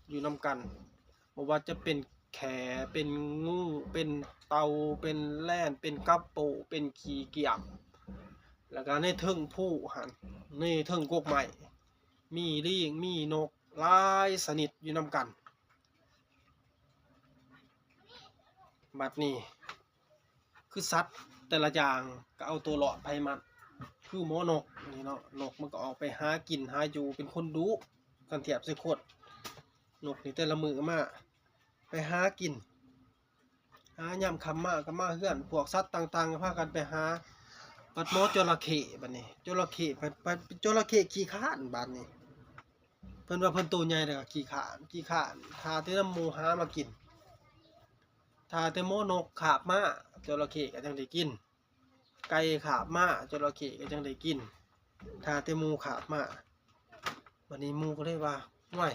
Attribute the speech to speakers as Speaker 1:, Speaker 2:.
Speaker 1: อยู่นำกันบ่ว่าจะเป็นแขเป็นงูเป็นเต่าเป็นแล่นเป็นกัปโปเป็นขี้เกียจแล้วก็ในเทิงผู้หั่นในเทิงกกไม้มีลิงมีนกหลายชนิดอยู่นำกันบัดนี้คือสัตว์แต่ละอย่างก็เอาตัวรอดภัยมันคือหมอนกนี่เนาะนกมันก็ออกไปหากินหาอยู่เป็นคนดุกันเทียบใส่คนนกนี่แต่ละมื้อมาไปหากินหายามค่ำมาก็มาเฮือนพวกสัตว์ต่างๆก็พากันไปหาปัดหมอจระเข้บัดนี้จระเข้ไปจระเข้ขี้คร้านบัดนี้เพิ่นว่าเพิ่นตัวใหญ่แล้วก็ขี้คร้านถ้าแต่นำหมู่หามากินถ้าแต่หมอนกคาบมาจระเข้ก็จังได้กินไก่คาบมาจระเข้ก็จังได้กินถ้าแต่หมู่คาบมาบัดนี้หมู่ก็เลยว่าห่วย